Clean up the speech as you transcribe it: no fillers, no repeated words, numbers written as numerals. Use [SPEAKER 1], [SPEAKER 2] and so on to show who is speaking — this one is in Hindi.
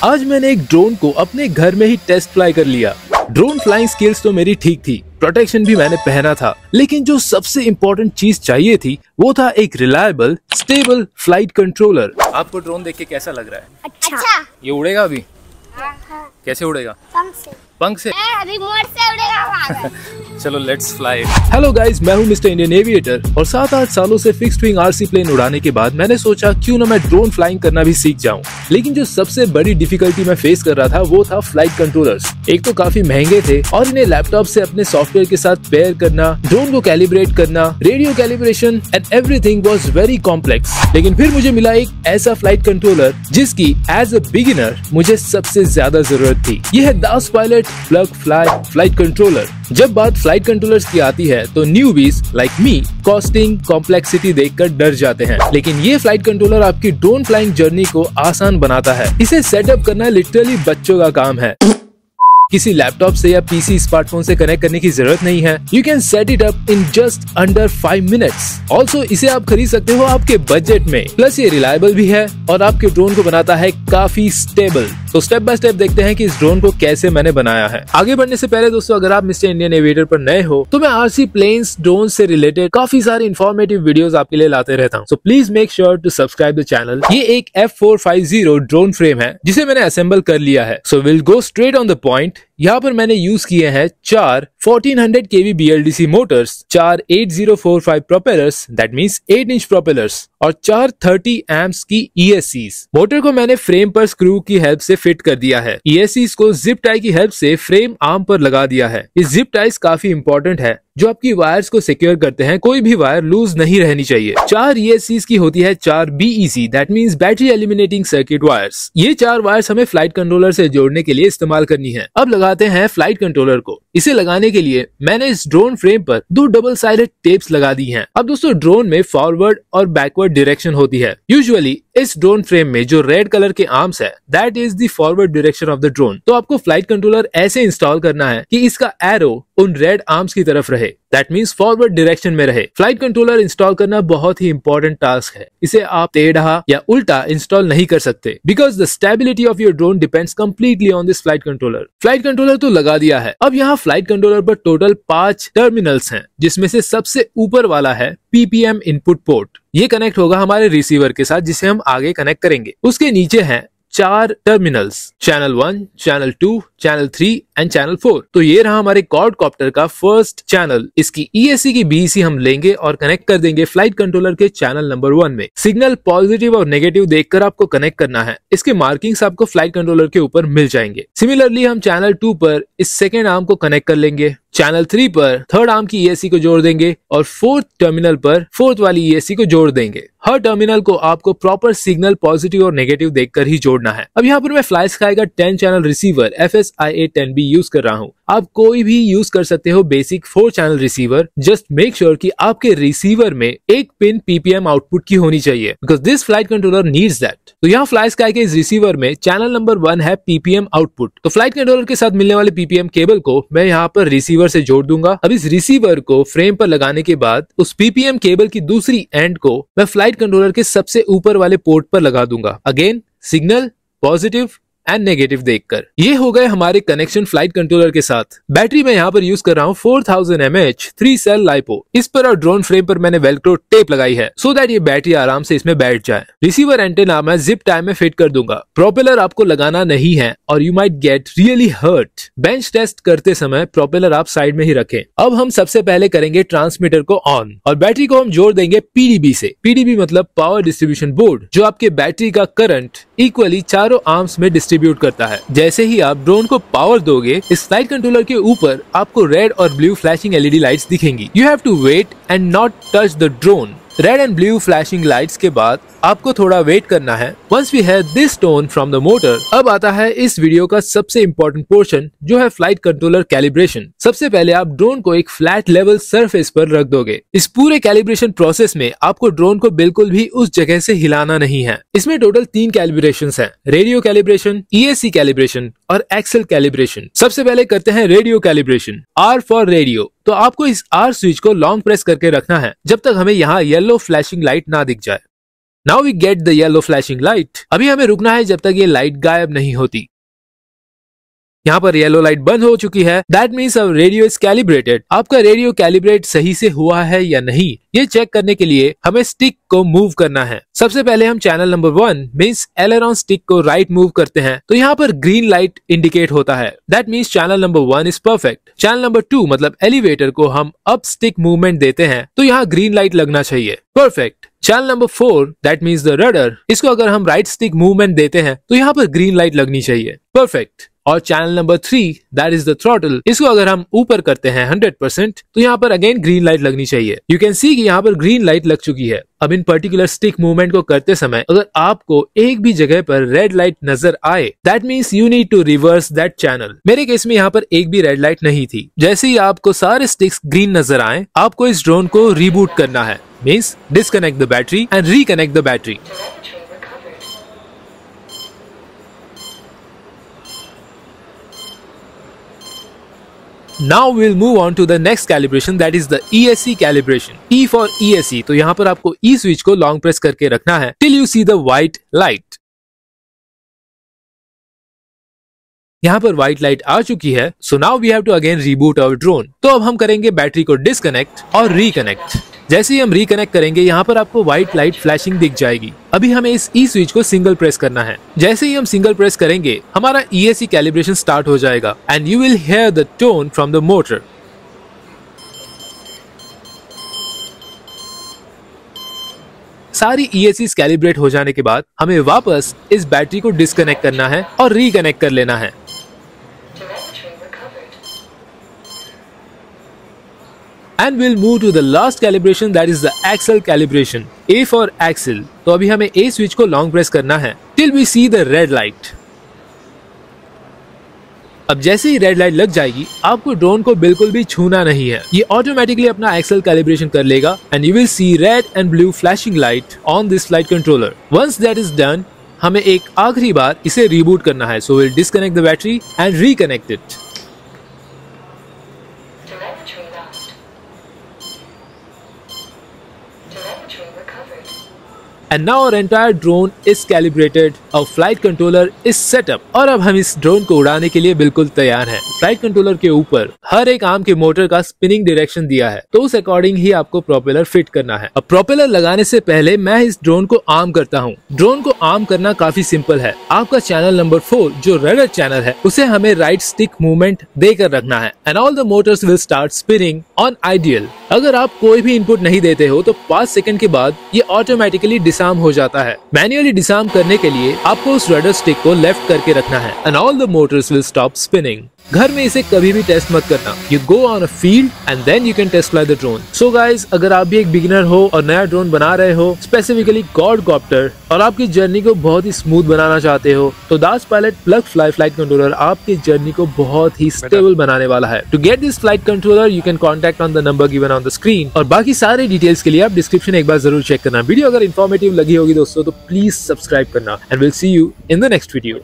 [SPEAKER 1] आज मैंने एक ड्रोन को अपने घर में ही टेस्ट फ्लाई कर लिया। ड्रोन फ्लाइंग स्किल्स तो मेरी ठीक थी, प्रोटेक्शन भी मैंने पहना था, लेकिन जो सबसे इम्पोर्टेंट चीज चाहिए थी वो था एक रिलायबल स्टेबल फ्लाइट कंट्रोलर। आपको ड्रोन देख के कैसा लग रहा है?
[SPEAKER 2] अच्छा।
[SPEAKER 1] ये उड़ेगा अभी?
[SPEAKER 2] हाँ।
[SPEAKER 1] कैसे उड़ेगा?
[SPEAKER 2] पंख से।
[SPEAKER 1] पंख से?
[SPEAKER 2] रिमोट से उड़ेगा।
[SPEAKER 1] चलो लेट्स फ्लाई। हेलो गाइस, मैं हूं मिस्टर इंडियन एविएटर और 7-8 सालों से फिक्स्ड विंग आरसी प्लेन उड़ाने के बाद मैंने सोचा क्यों ना मैं ड्रोन फ्लाइंग करना भी सीख जाऊं। लेकिन जो सबसे बड़ी डिफिकल्टी मैं फेस कर रहा था वो था फ्लाइट कंट्रोलर्स। एक तो काफी महंगे थे और इन्हें लैपटॉप से अपने सॉफ्टवेयर के साथ पेयर करना, ड्रोन को कैलिब्रेट करना, radio calibration and everything was very complex. लेकिन फिर मुझे मिला एक ऐसा फ्लाइट कंट्रोलर जिसकी एज अ बिगिनर मुझे सबसे ज्यादा जरूरत थी। यह है Das pilot plug fly flight controller. जब बात फ्लाइट कंट्रोलर्स की आती है तो newbies like me costing complexity देखकर डर जाते हैं, लेकिन ये फ्लाइट कंट्रोलर आपकी ड्रोन फ्लाइंग जर्नी को आसान बनाता है। इसे सेटअप करना लिटरली बच्चों का काम है। किसी लैपटॉप से या पीसी स्मार्टफोन से कनेक्ट करने की जरूरत नहीं है। You can set it up in just under 5 minutes. Also इसे आप खरीद सकते हो आपके बजट में। प्लस ये रिलायबल भी है और आपके ड्रोन को बनाता है काफी स्टेबल। तो स्टेप बाय स्टेप देखते हैं कि इस ड्रोन को कैसे मैंने बनाया है। आगे बढ़ने से पहले दोस्तों, अगर आप मिस्टर इंडियन एविएटर पर नए हो तो मैं आरसी प्लेन्स ड्रोन से रिलेटेड काफी सारे इन्फॉर्मेटिव वीडियोस आपके लिए लाते रहता हूँ। So please make sure to subscribe the channel. ये एक F450 ड्रोन फ्रेम है जिसे मैंने असेंबल कर लिया है। So will go straight on the point. यहाँ पर मैंने यूज किए हैं 4 1400 kV BLDC Motors, 4 8045 propellers that means 8 inch propellers और 4 30 एम्प्स की ESCs। मोटर को मैंने फ्रेम पर स्क्रू की हेल्प से फिट कर दिया है। ESCs को जिप टाई की हेल्प से फ्रेम आर्म पर लगा दिया है। ये जिप टाइज काफी इंपॉर्टेंट है जो आपकी वायर्स को सिक्योर करते हैं। कोई भी वायर लूज नहीं रहनी चाहिए। 4 ESCs की होती है 4 BEC that means battery eliminating circuit wires. ये 4 वायर्स हमें फ्लाइट कंट्रोलर से जोड़ने के लिए इस्तेमाल करनी है। अब लगाते हैं फ्लाइट कंट्रोलर को। इसे लगाने के लिए मैंने इस ड्रोन फ्रेम पर 2 डबल साइडेड टेप्स लगा दी हैं। अब दोस्तों, ड्रोन में फॉरवर्ड और बैकवर्ड डायरेक्शन होती है। यूजुअली इस ड्रोन फ्रेम में जो रेड कलर के आर्म्स है that is the forward direction of the drone. तो आपको फ्लाइट कंट्रोलर ऐसे इंस्टॉल करना है कि इसका एरो उन रेड आर्म्स की तरफ रहे, दैट मीन्स फॉरवर्ड डायरेक्शन में रहे। फ्लाइट कंट्रोलर इंस्टॉल करना बहुत ही इंपॉर्टेंट टास्क है। इसे आप टेढ़ा या उल्टा इंस्टॉल नहीं कर सकते because the stability of your drone depends completely on this flight controller. Flight controller तो लगा दिया है। अब यहाँ फ्लाइट कंट्रोलर पर टोटल 5 टर्मिनल्स हैं, जिसमें से सबसे ऊपर वाला है PPM इनपुट पोर्ट। ये कनेक्ट होगा हमारे रिसीवर के साथ जिसे हम आगे कनेक्ट करेंगे। उसके नीचे हैं 4 terminals, channel 1, channel 2, channel 3 and channel 4। तो ये रहा हमारे क्वाडकॉप्टर का फर्स्ट चैनल। इसकी ESC की BEC हम लेंगे और कनेक्ट कर देंगे फ्लाइट कंट्रोलर के चैनल नंबर 1 में। सिग्नल पॉजिटिव और नेगेटिव देखकर आपको कनेक्ट करना है। इसके मार्किंग्स आपको फ्लाइट कंट्रोलर के ऊपर मिल जाएंगे। सिमिलरली हम चैनल 2 पर इस सेकेंड आर्म को कनेक्ट कर लेंगे। चैनल 3 पर थर्ड आर्म की ESC को जोड़ देंगे और 4th टर्मिनल पर 4th वाली ESC को जोड़ देंगे। हर टर्मिनल को आपको प्रॉपर सिग्नल पॉजिटिव और नेगेटिव देखकर ही जोड़ना है। अब यहाँ पर मैं फ्लाई स्काई का 10 चैनल रिसीवर FSIA-10B यूज कर रहा हूँ। आप कोई भी यूज कर सकते हो basic 4 channel receiver. Just make sure कि आपके रिसीवर में एक पिन PPM आउटपुट की होनी चाहिए because this flight controller needs that. तो यहाँ फ्लाई स्काई के इस रिसीवर में चैनल नंबर 1 है PPM आउटपुट। तो फ्लाइट कंट्रोलर के साथ मिलने वाले PPM केबल को मैं यहाँ पर रिसीवर से जोड़ दूंगा। अब इस रिसीवर को फ्रेम पर लगाने के बाद उस PPM केबल की दूसरी एंड को मैं फ्लाइट कंट्रोलर के सबसे ऊपर वाले पोर्ट पर लगा दूंगा। Again signal positive and negative देखकर। ये हो गए हमारे कनेक्शन फ्लाइट कंट्रोलर के साथ। बैटरी मैं यहाँ पर यूज कर रहा हूँ 4000 mAh 3 सेल लाइपो। इस पर और ड्रोन फ्रेम पर मैंने वेल्क्रो टेप लगाई है सो दैट ये बैटरी आराम से इसमें बैठ जाए। रिसीवर एंटेना मैं जिप टाई में फिट कर दूंगा। प्रोपेलर आपको लगाना नहीं है और you might get really hurt. Bench test करते समय प्रोपेलर आप साइड में ही रखें। अब हम सबसे पहले करेंगे ट्रांसमीटर को ऑन और बैटरी को हम जोड़ देंगे PDB से। PDB मतलब पावर डिस्ट्रीब्यूशन बोर्ड, जो आपके बैटरी का करंट इक्वली चारों आर्म्स में डिस्ट्रीब्यूट करता है। जैसे ही आप ड्रोन को पावर दोगे, इस फ्लाइट कंट्रोलर के ऊपर आपको रेड और ब्लू फ्लैशिंग LED लाइट्स दिखेंगी। You have to wait and not touch the drone. Red and blue flashing lights के बाद आपको थोड़ा वेट करना है। Once we have this tone from the motor, अब आता है इस वीडियो का सबसे इम्पोर्टेंट पोर्शन जो है फ्लाइट कंट्रोलर कैलिब्रेशन। सबसे पहले आप ड्रोन को एक फ्लैट लेवल सरफेस पर रख दोगे। इस पूरे कैलिब्रेशन प्रोसेस में आपको ड्रोन को बिल्कुल भी उस जगह से हिलाना नहीं है। इसमें टोटल 3 कैलिब्रेशंस हैं, रेडियो कैलिब्रेशन, ESC कैलिब्रेशन और एक्सेल कैलिब्रेशन। सबसे पहले करते हैं radio calibration, R for radio. तो आपको इस R स्विच को लॉन्ग प्रेस करके रखना है जब तक हमें यहाँ येलो फ्लैशिंग लाइट ना दिख जाए। Now we get the yellow flashing light. अभी हमें रुकना है जब तक ये लाइट गायब नहीं होती। यहाँ पर येलो लाइट बंद हो चुकी है। दैट मीन्स अब रेडियो इज कैलिब्रेटेड। आपका रेडियो कैलिब्रेट सही से हुआ है या नहीं, ये चेक करने के लिए हमें स्टिक को मूव करना है। सबसे पहले हम channel number 1 means aileron stick को राइट मूव करते हैं तो यहाँ पर ग्रीन लाइट इंडिकेट होता है। That means channel number 1 is perfect. Channel number 2 मतलब एलिवेटर को हम अप स्टिक मूवमेंट देते हैं तो यहाँ ग्रीन लाइट लगना चाहिए, perfect. Channel number 4 that means the rudder, इसको अगर हम राइट स्टिक मूवमेंट देते हैं तो यहाँ पर ग्रीन लाइट लगनी चाहिए, परफेक्ट। और channel number 3 that is the throttle, इसको अगर हम ऊपर करते हैं 100% तो यहाँ पर अगेन ग्रीन लाइट लगनी चाहिए। यू कैन सी कि यहाँ पर ग्रीन लाइट लग चुकी है। अब इन पर्टिकुलर स्टिक मूवमेंट को करते समय अगर आपको एक भी जगह पर रेड लाइट नजर आए that means you need to reverse that channel. मेरे केस में यहाँ पर एक भी रेड लाइट नहीं थी। जैसे ही आपको सारे स्टिक्स ग्रीन नजर आए आपको इस ड्रोन को रीबूट करना है, means disconnect the battery and reconnect the battery. Now we'll move on to the next calibration that is the ESC calibration. E for ESC, तो यहाँ पर आपको E स्विच को लॉन्ग प्रेस करके रखना है till you see the white light. यहाँ पर व्हाइट लाइट आ चुकी है, so now we have to again reboot our drone. तो अब हम करेंगे बैटरी को डिस्कनेक्ट और रिकनेक्ट। जैसे ही हम रिकनेक्ट करेंगे यहाँ पर आपको व्हाइट लाइट फ्लैशिंग दिख जाएगी। अभी हमें इस ई स्विच को सिंगल प्रेस करना है। जैसे ही हम सिंगल प्रेस करेंगे हमारा ESC कैलिब्रेशन स्टार्ट हो जाएगा and you will hear the tone from the motor. सारी ESCs कैलिब्रेट हो जाने के बाद हमें वापस इस बैटरी को डिस्कनेक्ट करना है और रिकनेक्ट कर लेना है। And we'll move to the last calibration that is the axle calibration. A for axle. तो अभी हमें A स्विच को लॉन्ग प्रेस करना है till we see the red light. अब जैसे ही रेड लाइट लग जाएगी आपको ड्रोन को बिल्कुल भी छूना नहीं है, ये ऑटोमेटिकली अपना एक्सेल कैलिब्रेशन कर लेगा and you will see red and blue flashing light on this flight controller. Once that is done हमें एक आखिरी बार इसे रीबूट करना है, so will disconnect the battery and reconnect it. And now our entire drone is calibrated, our flight controller is set up और अब हम इस ड्रोन को उड़ाने के लिए बिल्कुल तैयार हैं। फ्लाइट कंट्रोलर के ऊपर हर एक आर्म के मोटर का स्पिनिंग डायरेक्शन दिया है तो उस अकॉर्डिंग ही आपको प्रोपेलर फिट करना है। अब प्रोपेलर लगाने से पहले मैं इस ड्रोन को आर्म करता हूँ। ड्रोन को आर्म करना काफी सिंपल है। आपका चैनल नंबर 4 जो रडर चैनल है उसे हमें राइट स्टिक मूवमेंट देकर रखना है and all the motors will start spinning on ideal. अगर आप कोई भी इनपुट नहीं देते हो तो 5 सेकंड के बाद ये ऑटोमेटिकली डिसआर्म हो जाता है। मैन्युअली डिसआर्म करने के लिए आपको उस रडर स्टिक को लेफ्ट करके रखना है and all the motors will stop spinning. घर में इसे कभी भी टेस्ट मत करना, you go on a field and then you can test fly the drone. So guys, अगर आप भी एक बिगिनर हो और नया ड्रोन बना रहे हो स्पेसिफिकली क्वाडकॉप्टर और आपकी जर्नी को बहुत ही स्मूथ बनाना चाहते हो तो Das pilot plug fly flight controller आपकी जर्नी को बहुत ही स्टेबल बनाने वाला है। To get this flight controller you can contact on the number given on the screen और बाकी सारे डिटेल्स के लिए आप डिस्क्रिप्शन एक बार जरूर चेक करना। वीडियो अगर इन्फॉर्मेटिव लगी होगी दोस्तों तो प्लीज सब्सक्राइब करना and will see you in the next video.